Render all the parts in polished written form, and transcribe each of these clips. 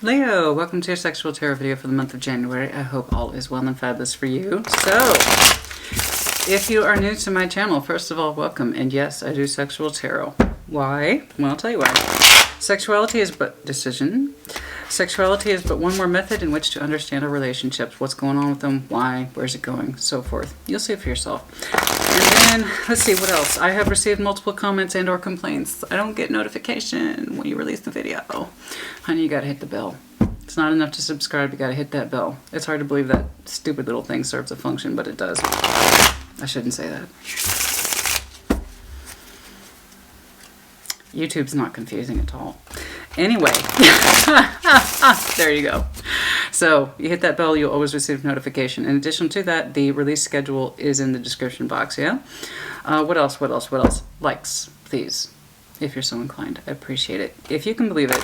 Leo, welcome to your sexual tarot video for the month of January. I hope all is well and fabulous for you. So, if you are new to my channel, first of all, welcome. And yes, I do sexual tarot. Why? Well, I'll tell you why. Sexuality is but decision. Sexuality is but one more method in which to understand our relationships. What's going on with them, why, where's it going, so forth. You'll see it for yourself. And then, let's see, what else? I have received multiple comments and or complaints. I don't get notification when you release the video. Honey, you gotta hit the bell. It's not enough to subscribe, you gotta hit that bell. It's hard to believe that stupid little thing serves a function, but it does. I shouldn't say that. YouTube's not confusing at all. Anyway, there you go. So you hit that bell, you'll always receive notification. In addition to that, the release schedule is in the description box, yeah? What else? Likes, please, if you're so inclined. I appreciate it. If you can believe it,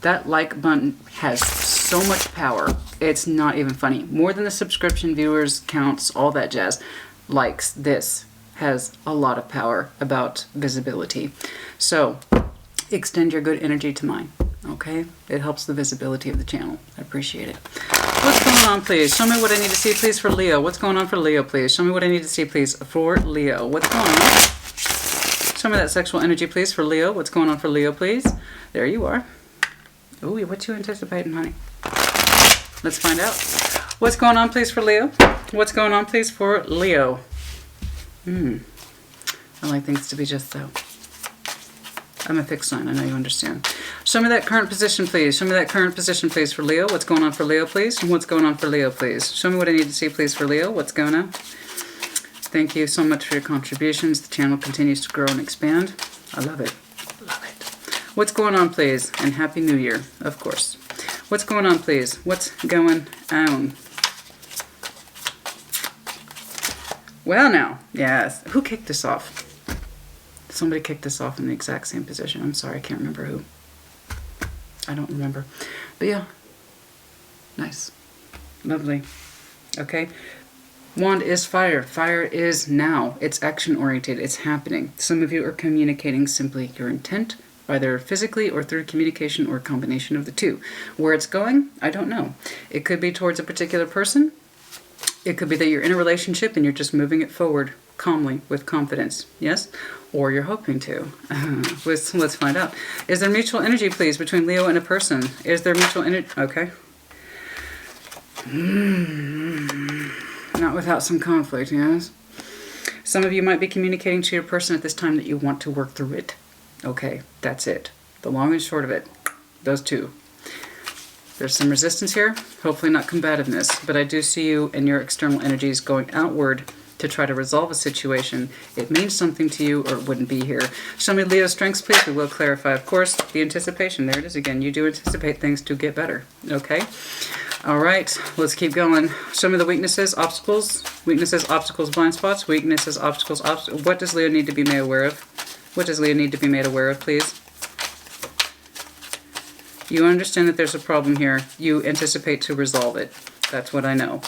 that like button has so much power. It's not even funny. More than the subscription, viewers, counts, all that jazz. Likes, this has a lot of power about visibility. So extend your good energy to mine, okay? It helps the visibility of the channel. I appreciate it. What's going on, please? Show me what I need to see, please, for Leo. What's going on for Leo, please? Show me what I need to see, please, for Leo. What's going on? Show me that sexual energy, please, for Leo. What's going on for Leo, please? There you are. Ooh, what you anticipating, honey? Let's find out. What's going on, please, for Leo? What's going on, please, for Leo? I like things to be just so. I'm a fixed sign, I know you understand. Show me that current position, please. Show me that current position, please, for Leo. What's going on for Leo, please? What's going on for Leo, please? Show me what I need to see, please, for Leo. What's going on? Thank you so much for your contributions. The channel continues to grow and expand. I love it. Love it. What's going on, please? And Happy New Year, of course. What's going on, please? What's going on? Well, now, yes. Who kicked this off? Somebody kicked this off in the exact same position. I'm sorry, I can't remember who. I don't remember. But yeah, nice. Lovely. Okay. Wand is fire. Fire is now. It's action-oriented. It's happening. Some of you are communicating simply your intent, either physically or through communication or a combination of the two. Where it's going, I don't know. It could be towards a particular person. It could be that you're in a relationship and you're just moving it forward calmly with confidence. Yes? Or you're hoping to. Let's find out. Is there mutual energy, please, between Leo and a person? Is there mutual energy? Okay. Not without some conflict, yes? Some of you might be communicating to your person at this time that you want to work through it. Okay, that's it. The long and short of it. Those two. There's some resistance here. Hopefully not combativeness. But I do see you and your external energies going outward to try to resolve a situation. It means something to you or it wouldn't be here. Show me Leo's strengths, please. We will clarify, of course, the anticipation. There it is again. You do anticipate things to get better. Okay? All right. Let's keep going. Show me the weaknesses, obstacles. Weaknesses, obstacles, blind spots. Weaknesses, obstacles, what does Leo need to be made aware of? What does Leo need to be made aware of, please? You understand that there's a problem here. You anticipate to resolve it. That's what I know.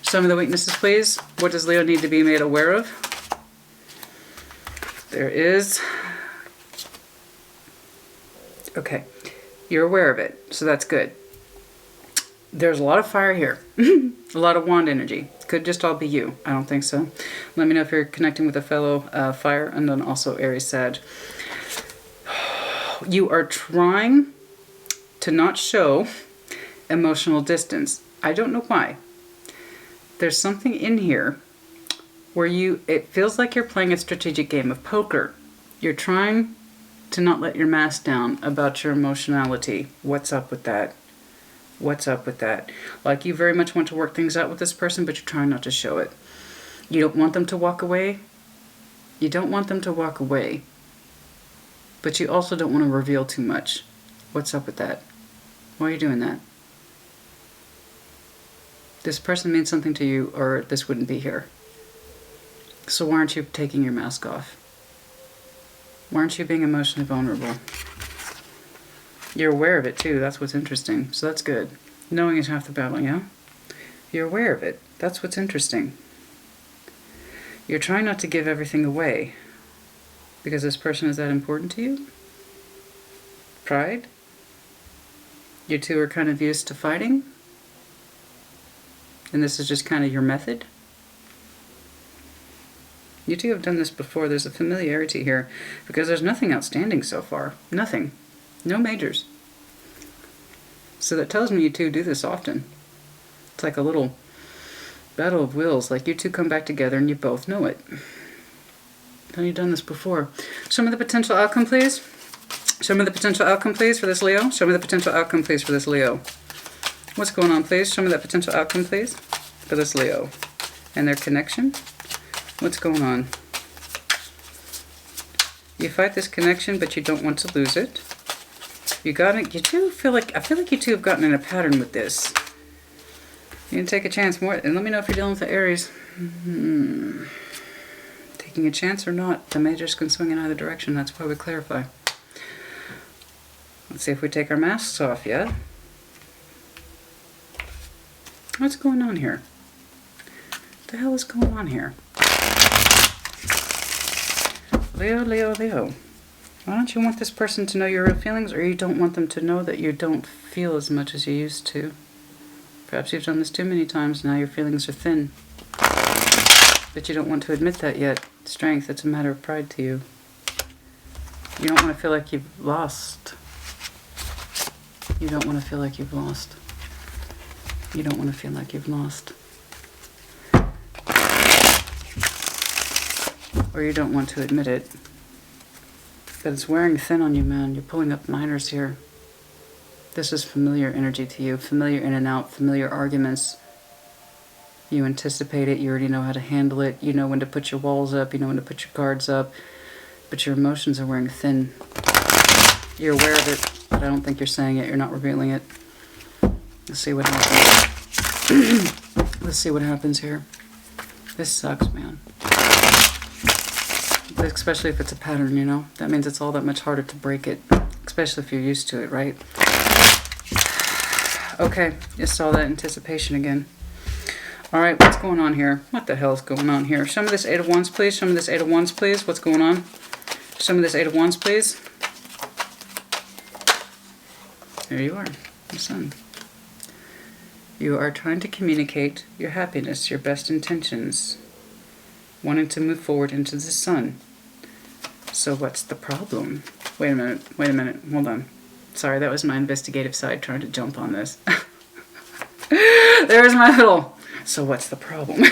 Some of the weaknesses, please. What does Leo need to be made aware of? There is. Okay. You're aware of it, so that's good. There's a lot of fire here. A lot of wand energy. Could just all be you. I don't think so. Let me know if you're connecting with a fellow fire, and then also Aries Sag. You are trying to not show emotional distance. I don't know why. There's something in here where it feels like you're playing a strategic game of poker. You're trying to not let your mask down about your emotionality. What's up with that? What's up with that? Like you very much want to work things out with this person, but you're trying not to show it. You don't want them to walk away. You don't want them to walk away. But you also don't want to reveal too much. What's up with that? Why are you doing that? This person means something to you or this wouldn't be here. So why aren't you taking your mask off? Why aren't you being emotionally vulnerable? You're aware of it too. That's what's interesting. So that's good. Knowing is half the battle, yeah? You're aware of it. That's what's interesting. You're trying not to give everything away because this person is that important to you? Pride? You two are kind of used to fighting, and this is just kind of your method. You two have done this before. There's a familiarity here because there's nothing outstanding so far. Nothing. No majors. So that tells me you two do this often. It's like a little battle of wills. Like you two come back together and you both know it. Have you done this before? Show me the potential outcome, please. Show me the potential outcome, please, for this Leo. Show me the potential outcome, please, for this Leo. What's going on, please? Show me that potential outcome, please, for this Leo. And their connection. What's going on? You fight this connection, but you don't want to lose it. You got it. You two feel like, I feel like you two have gotten in a pattern with this. You can take a chance more, and let me know if you're dealing with the Aries. Taking a chance or not, the majors can swing in either direction. That's why we clarify. Let's see if we take our masks off yet. What's going on here? What the hell is going on here? Leo, Leo, Leo. Why don't you want this person to know your real feelings, or you don't want them to know that you don't feel as much as you used to? Perhaps you've done this too many times, now your feelings are thin. But you don't want to admit that yet. Strength, it's a matter of pride to you. You don't want to feel like you've lost. You don't want to feel like you've lost. You don't want to feel like you've lost. Or you don't want to admit it. But it's wearing thin on you, man. You're pulling up minors here. This is familiar energy to you. Familiar in and out. Familiar arguments. You anticipate it. You already know how to handle it. You know when to put your walls up. You know when to put your guards up. But your emotions are wearing thin. You're aware of it, but I don't think you're saying it. You're not revealing it. Let's see what happens. Let's see what happens here. This sucks, man. Especially if it's a pattern, you know? That means it's all that much harder to break it. Especially if you're used to it, right? Okay, just saw that anticipation again. Alright, what's going on here? What the hell is going on here? Show me this Eight of Wands, please. Show me this Eight of Wands, please. What's going on? Show me this Eight of Wands, please. There you are, the Sun. You are trying to communicate your happiness, your best intentions, wanting to move forward into the Sun. So what's the problem? Wait a minute, hold on. Sorry, that was my investigative side trying to jump on this. There's my little, so what's the problem?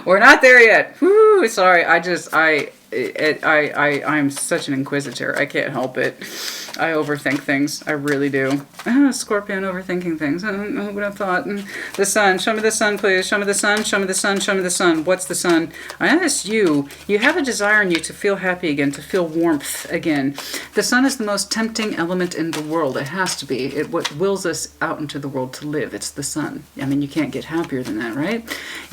We're not there yet. Woo, sorry, I'm such an inquisitor. I can't help it. I overthink things. I really do. Scorpion overthinking things. Who would have thought? The Sun. Show me the Sun, please. Show me the Sun. Show me the Sun. Show me the Sun. What's the Sun? I asked you. You have a desire in you to feel happy again, to feel warmth again. The Sun is the most tempting element in the world. It has to be. It what wills us out into the world to live. It's the Sun. I mean, you can't get happier than that, right?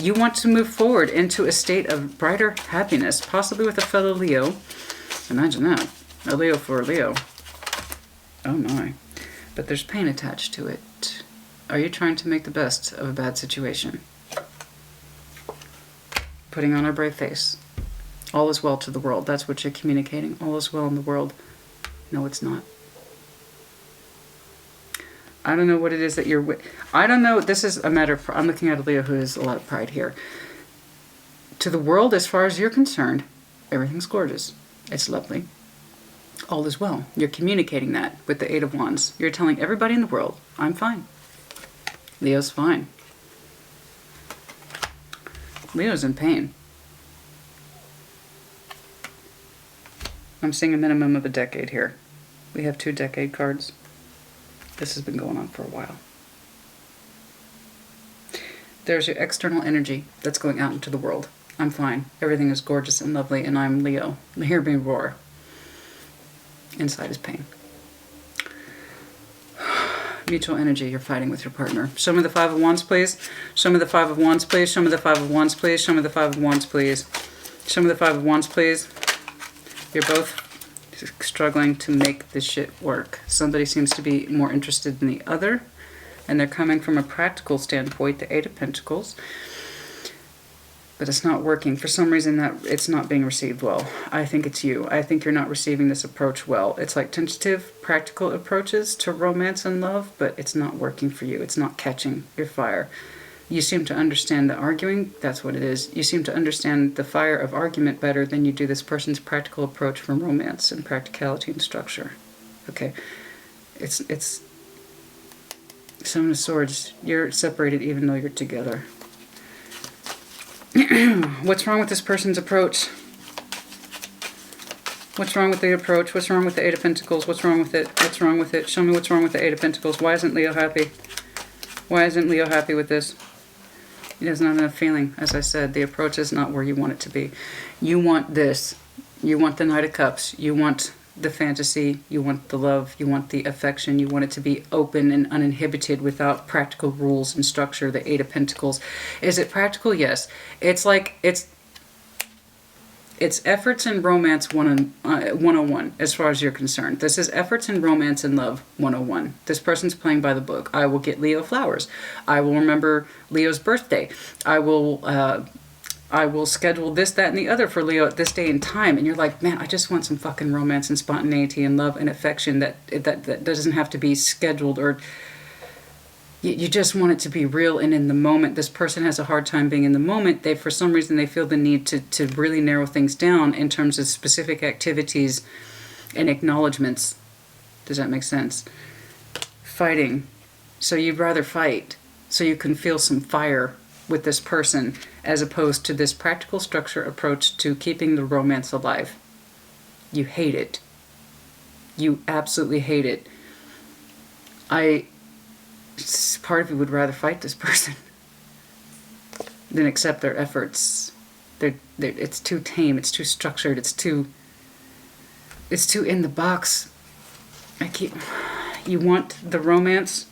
You want to move forward into a state of brighter happiness, possibly with a fellow Leo. Imagine that. A Leo for a Leo. Oh my. But there's pain attached to it. Are you trying to make the best of a bad situation? Putting on a brave face. All is well to the world. That's what you're communicating. All is well in the world. No, it's not. I don't know what it is that you're... I don't know. This is a matter of... I'm looking at a Leo who has a lot of pride here. To the world, as far as you're concerned, everything's gorgeous. It's lovely. All is well. You're communicating that with the Eight of Wands. You're telling everybody in the world, I'm fine. Leo's fine. Leo's in pain. I'm seeing a minimum of a decade here. We have 2 decade cards. This has been going on for a while. There's your external energy that's going out into the world. I'm fine. Everything is gorgeous and lovely, and I'm Leo. Hear me roar. Inside is pain. Mutual energy, you're fighting with your partner. Show me the Five of Wands, please. Show me the Five of Wands, please. Show me the Five of Wands, please. Show me the Five of Wands, please. Show me the Five of Wands, please. You're both struggling to make this shit work. Somebody seems to be more interested than the other, and they're coming from a practical standpoint, the Eight of Pentacles. but it's not working. For some reason that it's not being received well. I think it's you. I think you're not receiving this approach well. It's like tentative, practical approaches to romance and love, but it's not working for you. It's not catching your fire. You seem to understand the arguing. That's what it is. You seem to understand the fire of argument better than you do this person's practical approach from romance and practicality and structure. Okay. It's Seven of Swords. You're separated even though you're together. What's wrong with this person's approach? What's wrong with the approach? What's wrong with the Eight of Pentacles? What's wrong with it? What's wrong with it? Show me what's wrong with the Eight of Pentacles. Why isn't Leo happy? Why isn't Leo happy with this? He doesn't have enough feeling. As I said, the approach is not where you want it to be. You want this. You want the Knight of Cups. You want the fantasy. You want the love. You want the affection. You want it to be open and uninhibited without practical rules and structure. The Eight of Pentacles. Is it practical? Yes. It's like, it's efforts in romance 101 as far as you're concerned. This is efforts in romance and love 101. This person's playing by the book. I will get Leo flowers. I will remember Leo's birthday. I will schedule this, that, and the other for Leo at this day and time. And you're like, man, I just want some fucking romance and spontaneity and love and affection that doesn't have to be scheduled, or you just want it to be real and in the moment. This person has a hard time being in the moment. For some reason, they feel the need to really narrow things down in terms of specific activities and acknowledgements. Does that make sense? Fighting. So you'd rather fight so you can feel some fire with this person, as opposed to this practical structure approach to keeping the romance alive. You hate it. You absolutely hate it. Part of you would rather fight this person than accept their efforts. It's too tame. It's too structured. It's too in the box. You want the romance.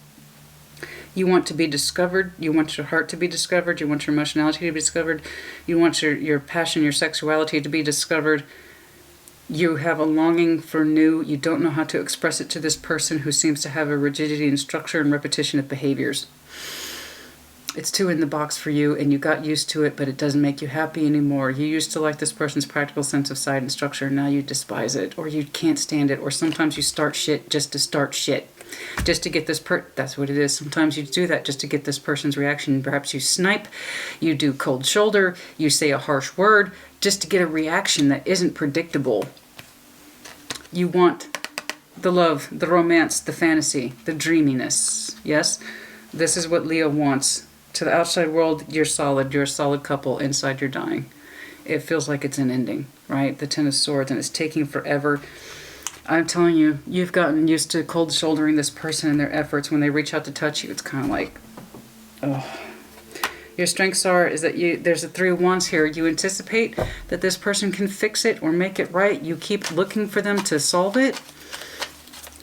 You want to be discovered. You want your heart to be discovered. You want your emotionality to be discovered. You want your passion, your sexuality to be discovered. You have a longing for new. You don't know how to express it to this person who seems to have a rigidity and structure and repetition of behaviors. It's too in the box for you, and you got used to it, but it doesn't make you happy anymore. You used to like this person's practical sense of sight and structure. Now you despise it, or you can't stand it, or sometimes you start shit just to start shit. Just to get this that's what it is. Sometimes you do that just to get this person's reaction. Perhaps you snipe, you do cold shoulder, you say a harsh word, just to get a reaction that isn't predictable. You want the love, the romance, the fantasy, the dreaminess. Yes? This is what Leo wants. To the outside world, you're solid. You're a solid couple. Inside, you're dying. It feels like it's an ending, right? The Ten of Swords, and it's taking forever. I'm telling you, you've gotten used to cold shouldering this person and their efforts. When they reach out to touch you, it's kind of like, oh. Your strengths is that there's a Three of Wands here. You anticipate that this person can fix it or make it right. You keep looking for them to solve it.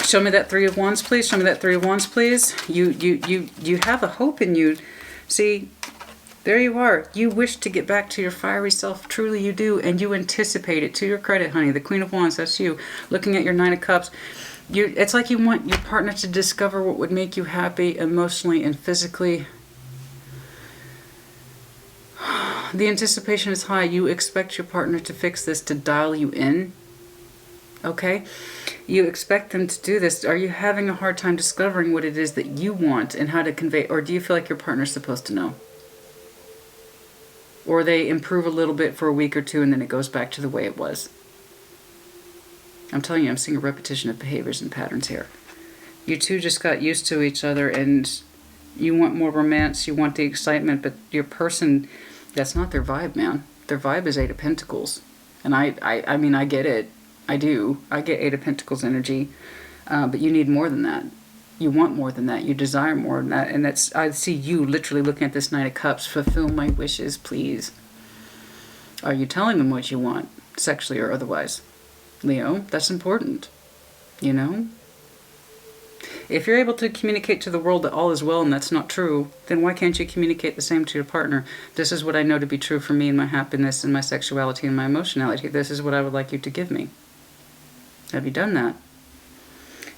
Show me that Three of Wands, please. Show me that Three of Wands, please. You have a hope in you. See, there you are. You wish to get back to your fiery self. Truly you do. And you anticipate it. To your credit, honey. The Queen of Wands, that's you. Looking at your Nine of Cups. It's like you want your partner to discover what would make you happy emotionally and physically. The anticipation is high. You expect your partner to fix this, to dial you in. Okay? You expect them to do this. Are you having a hard time discovering what it is that you want and how to convey? Or do you feel like your partner's supposed to know? Or they improve a little bit for a week or two and then it goes back to the way it was? I'm telling you, I'm seeing a repetition of behaviors and patterns here. You two just got used to each other and you want more romance. You want the excitement, but your person... That's not their vibe, man. Their vibe is Eight of Pentacles. And I mean, I get it. I do. I get Eight of Pentacles energy. But you need more than that. You want more than that. You desire more than that. And that's, I see you literally looking at this Knight of Cups. Fulfill my wishes, please. Are you telling them what you want? Sexually or otherwise? Leo, that's important. You know? If you're able to communicate to the world that all is well and that's not true, then why can't you communicate the same to your partner? This is what I know to be true for me and my happiness and my sexuality and my emotionality. This is what I would like you to give me. Have you done that?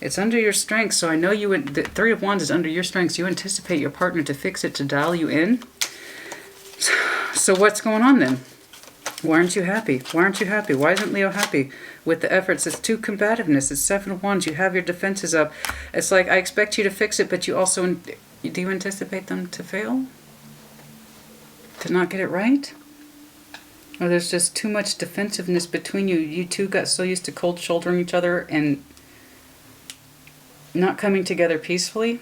It's under your strengths, so I know the Three of Wands is under your strengths. You anticipate your partner to fix it, to dial you in. So what's going on then? Why aren't you happy? Why aren't you happy? Why isn't Leo happy with the efforts? It's 2 combativeness. It's 7 of Wands. You have your defenses up. It's like, I expect you to fix it, but you also, do you anticipate them to fail? To not get it right? Or there's just too much defensiveness between you. You two got so used to cold shouldering each other and not coming together peacefully,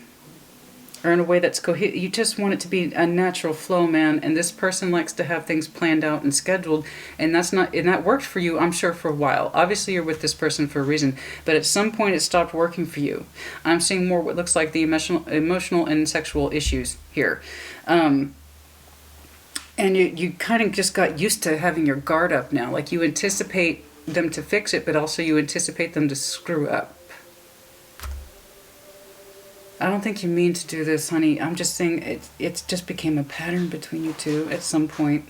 or in a way that's coherent. You just want it to be a natural flow, man. And this person likes to have things planned out and scheduled, and that's not, and that worked for you, I'm sure, for a while. Obviously, you're with this person for a reason, but at some point, it stopped working for you. I'm seeing more what looks like the emotional and sexual issues here, and you kind of just got used to having your guard up now. Like, you anticipate them to fix it, but also you anticipate them to screw up. I don't think you mean to do this, honey. I'm just saying it just became a pattern between you two at some point.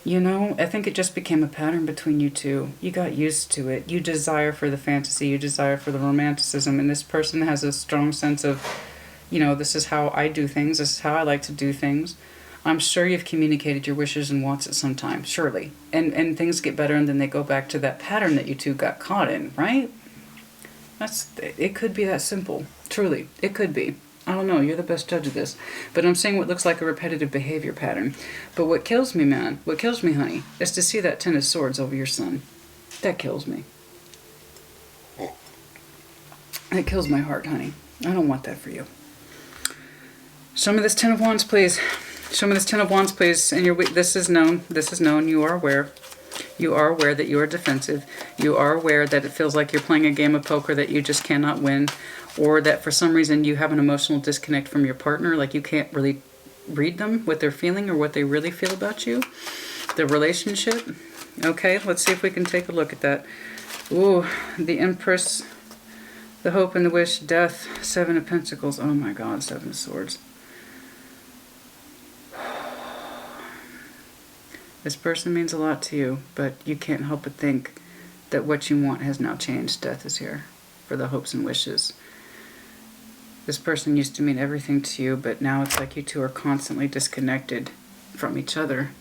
You know, I think it just became a pattern between you two. You got used to it. You desire for the fantasy. You desire for the romanticism. And this person has a strong sense of, you know, this is how I do things. This is how I like to do things. I'm sure you've communicated your wishes and wants at some time, surely. And things get better, and then they go back to that pattern that you two got caught in, right? It could be that simple. Truly, it could be. I don't know, you're the best judge of this. But I'm saying what looks like a repetitive behavior pattern. But what kills me, man, what kills me, honey, is to see that 10 of Swords over your son. That kills me. That kills my heart, honey. I don't want that for you. Show me this 10 of Wands, please. Show me this 10 of Wands, please. And this is known. This is known. You are aware. You are aware that you are defensive. You are aware that it feels like you're playing a game of poker that you just cannot win, or that for some reason you have an emotional disconnect from your partner, like you can't really read them, what they're feeling or what they really feel about you, the relationship. Okay, let's see if we can take a look at that. Ooh, the Empress, the Hope and the Wish, Death, 7 of Pentacles. Oh my God, 7 of Swords. This person means a lot to you, but you can't help but think that what you want has now changed. Death is here for the hopes and wishes. This person used to mean everything to you, but now it's like you two are constantly disconnected from each other.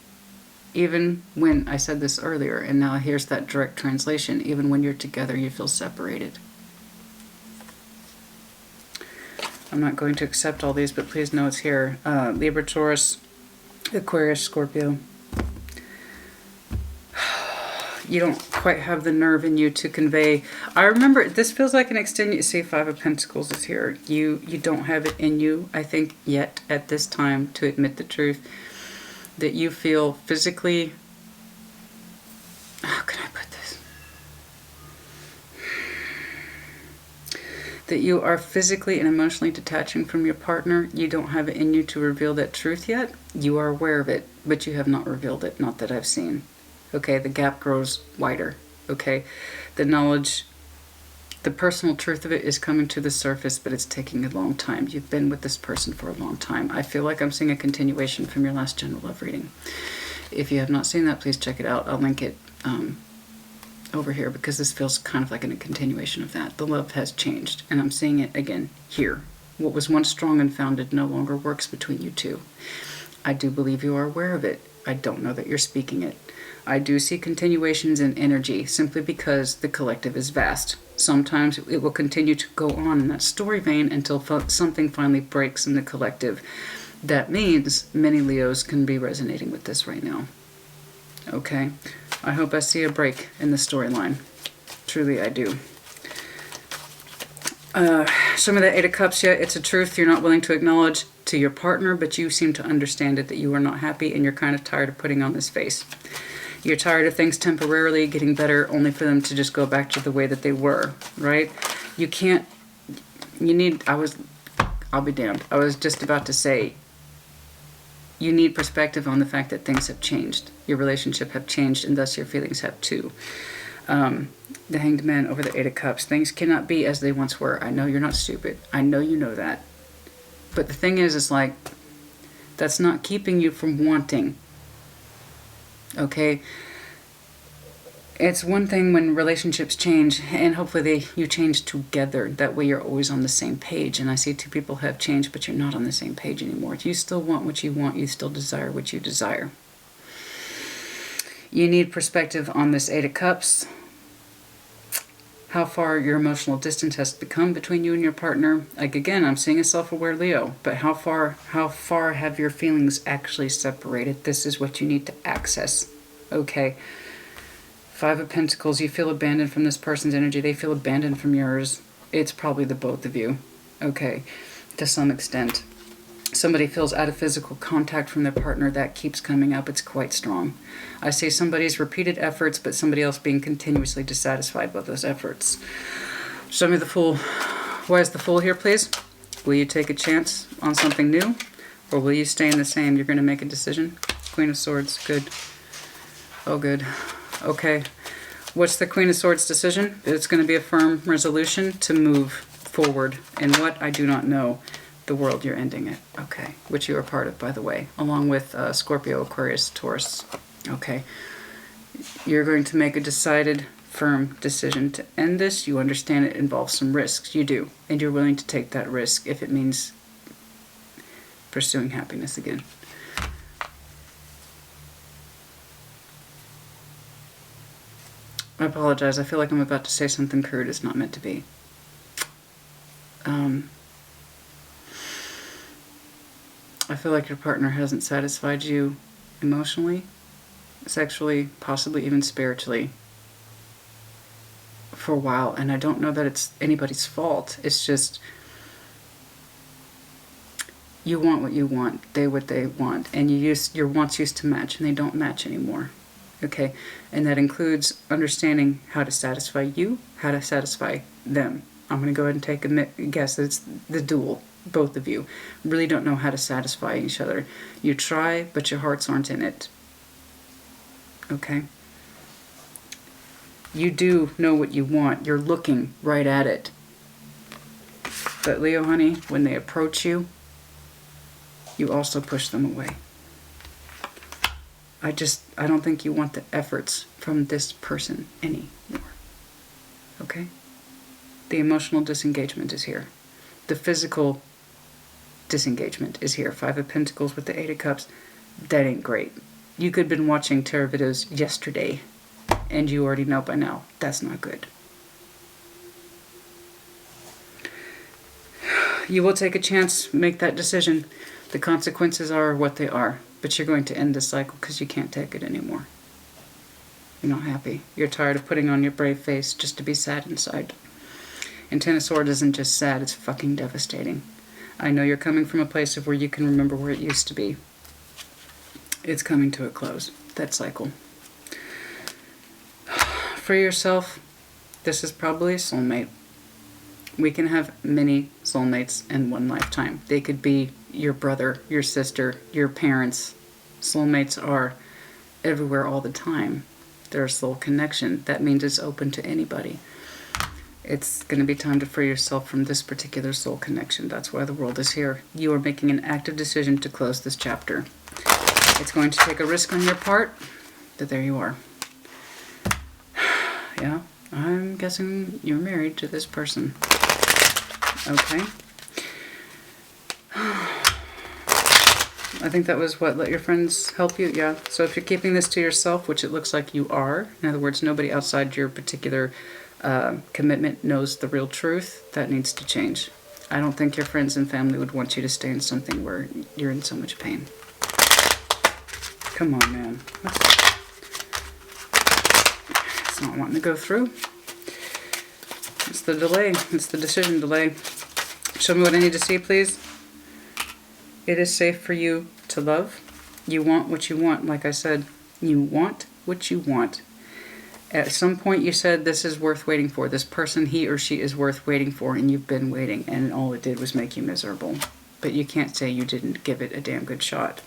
Even when, I said this earlier, and now here's that direct translation, even when you're together, you feel separated. I'm not going to accept all these, but please know it's here. Libra, Taurus, Aquarius, Scorpio. You don't quite have the nerve in you to convey. I remember, this feels like an extended, see, 5 of Pentacles is here. You don't have it in you, I think, yet at this time to admit the truth that you feel physically, how can I put this? That you are physically and emotionally detaching from your partner. You don't have it in you to reveal that truth yet. You are aware of it, but you have not revealed it, not that I've seen. Okay, the gap grows wider, okay? The knowledge, the personal truth of it is coming to the surface, but it's taking a long time. You've been with this person for a long time. I feel like I'm seeing a continuation from your last general love reading. If you have not seen that, please check it out. I'll link it over here because this feels kind of like a continuation of that. The love has changed, and I'm seeing it again here. What was once strong and founded no longer works between you two. I do believe you are aware of it. I don't know that you're speaking it. I do see continuations in energy simply because the collective is vast. Sometimes it will continue to go on in that story vein until something finally breaks in the collective. That means many Leos can be resonating with this right now. Okay? I hope I see a break in the storyline. Truly, I do. Show me that 8 of Cups. Yeah, it's a truth you're not willing to acknowledge to your partner, but you seem to understand it, that you are not happy and you're kind of tired of putting on this face. You're tired of things temporarily getting better only for them to just go back to the way that they were, right? You can't, you need, I'll be damned. I was just about to say, you need perspective on the fact that things have changed. Your relationship have changed, and thus your feelings have too. The Hanged Man over the 8 of Cups. Things cannot be as they once were. I know you're not stupid. I know you know that. But the thing is, it's like, that's not keeping you from wanting. Okay? It's one thing when relationships change, and hopefully you change together. That way you're always on the same page. And I see two people have changed, but you're not on the same page anymore. You still want what you want. You still desire what you desire. You need perspective on this Eight of Cups. How far your emotional distance has become between you and your partner. Like, again, I'm seeing a self-aware Leo, but how far have your feelings actually separated? This is what you need to access. Okay. Five of Pentacles, you feel abandoned from this person's energy. They feel abandoned from yours. It's probably the both of you. Okay, to some extent. Somebody feels out of physical contact from their partner. That keeps coming up. It's quite strong. I see somebody's repeated efforts, but somebody else being continuously dissatisfied with those efforts. Show me the Fool. Why is the Fool here, please? Will you take a chance on something new? Or will you stay in the same? You're going to make a decision. Queen of Swords. Good. Oh, good. Okay, what's the Queen of Swords decision? It's going to be a firm resolution to move forward. And what? I do not know. The world you're ending it. Okay, which you are part of, by the way, along with Scorpio, Aquarius, Taurus. Okay, you're going to make a decided, firm decision to end this. You understand it involves some risks. You do. And you're willing to take that risk if it means pursuing happiness again. I apologize. I feel like I'm about to say something crude. It's not meant to be. I feel like your partner hasn't satisfied you emotionally, sexually, possibly even spiritually for a while. And I don't know that it's anybody's fault. It's just you want what you want, they what they want, and your wants used to match, and they don't match anymore. Okay, and that includes understanding how to satisfy you, how to satisfy them. I'm going to go ahead and take a guess that it's the dual. Both of you really don't know how to satisfy each other. You try, but your hearts aren't in it. Okay? You do know what you want. You're looking right at it. But Leo, honey, when they approach you, you also push them away. I don't think you want the efforts from this person anymore. Okay? The emotional disengagement is here. The physical disengagement is here. Five of Pentacles with the Eight of Cups. That ain't great. You could have been watching tarot videos yesterday, and you already know by now. That's not good. You will take a chance, make that decision. The consequences are what they are. But you're going to end this cycle because you can't take it anymore. You're not happy. You're tired of putting on your brave face just to be sad inside. And Ten of Swords isn't just sad, it's fucking devastating. I know you're coming from a place of where you can remember where it used to be. It's coming to a close, that cycle. For yourself, this is probably a soulmate. We can have many soulmates in one lifetime. They could be your brother, your sister, your parents. Soulmates are everywhere all the time. They're a soul connection. That means it's open to anybody. It's going to be time to free yourself from this particular soul connection. That's why the world is here. You are making an active decision to close this chapter. It's going to take a risk on your part, but there you are. Yeah, I'm guessing you're married to this person. Okay. I think that was what, let your friends help you? Yeah. So if you're keeping this to yourself, which it looks like you are, in other words, nobody outside your particular commitment knows the real truth, that needs to change. I don't think your friends and family would want you to stay in something where you're in so much pain. Come on, man. It's not wanting to go through. It's the delay. It's the decision delay. Show me what I need to see, please. It is safe for you to love. You want what you want, like I said. You want what you want. At some point you said this is worth waiting for. This person, he or she, is worth waiting for, and you've been waiting, and all it did was make you miserable. But you can't say you didn't give it a damn good shot.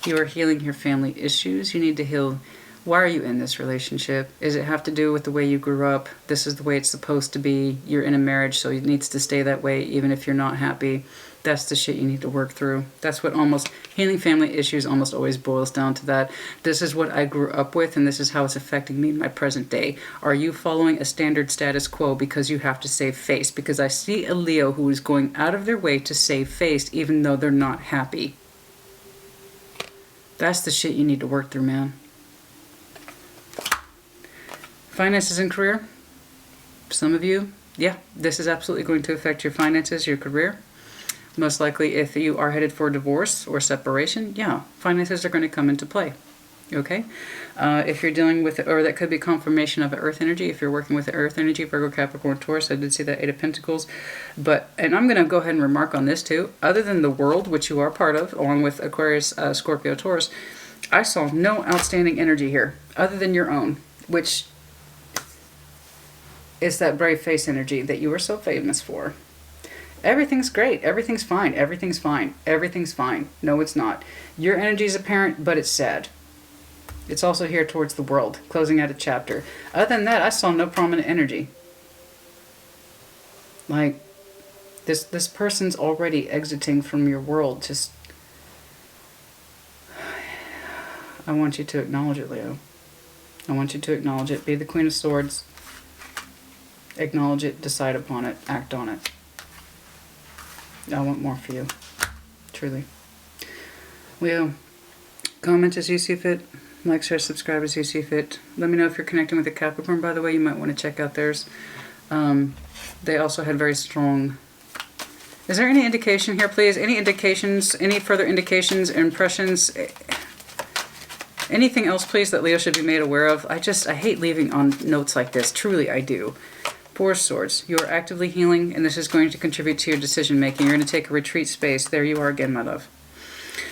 You are healing your family issues. You need to heal Why are you in this relationship? Does it have to do with the way you grew up? This is the way it's supposed to be. You're in a marriage, so it needs to stay that way even if you're not happy. That's the shit you need to work through. That's what almost healing family issues almost always boils down to that. This is what I grew up with, and this is how it's affecting me in my present day. Are you following a standard status quo because you have to save face? Because I see a Leo who is going out of their way to save face even though they're not happy. That's the shit you need to work through, man. Finances and career. Some of you, yeah, this is absolutely going to affect your finances, your career. Most likely if you are headed for divorce or separation, yeah, finances are going to come into play. Okay? If you're dealing with, or that could be confirmation of an earth energy. If you're working with the earth energy, Virgo, Capricorn, Taurus, I did see that 8 of Pentacles. But, and I'm going to go ahead and remark on this too. Other than the world, which you are part of, along with Aquarius, Scorpio, Taurus, I saw no outstanding energy here, other than your own, which is that brave face energy that you are so famous for. Everything's great. Everything's fine. Everything's fine. Everything's fine. No, it's not. Your energy is apparent, but it's sad. It's also here towards the world, closing out a chapter. Other than that, I saw no prominent energy. Like, this person's already exiting from your world. Just, I want you to acknowledge it, Leo. I want you to acknowledge it. Be the Queen of Swords. Acknowledge it, decide upon it, act on it. I want more for you. Truly. Leo, comment as you see fit. Like, share, subscribe as you see fit. Let me know if you're connecting with a Capricorn, by the way. You might want to check out theirs. They also had very strong... Is there any indication here, please? Any indications, any further indications, impressions, anything else, please, that Leo should be made aware of? I hate leaving on notes like this. Truly, I do. Four of Swords. You are actively healing, and this is going to contribute to your decision making. You're going to take a retreat space. There you are again, my love.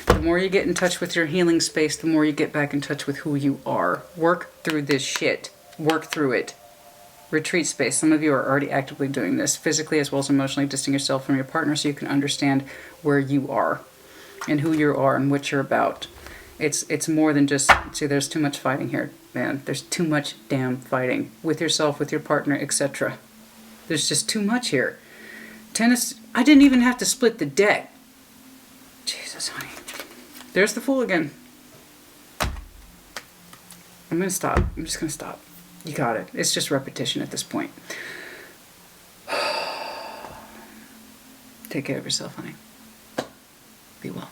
The more you get in touch with your healing space, the more you get back in touch with who you are. Work through this shit. Work through it. Retreat space. Some of you are already actively doing this, physically as well as emotionally, distancing yourself from your partner so you can understand where you are and who you are and what you're about. It's more than just, see, there's too much fighting here, man. There's too much damn fighting with yourself, with your partner, etc. There's just too much here. Tennis, I didn't even have to split the deck. Jesus, honey. There's the Fool again. I'm going to stop. I'm just going to stop. You got it. It's just repetition at this point. Take care of yourself, honey. Be well.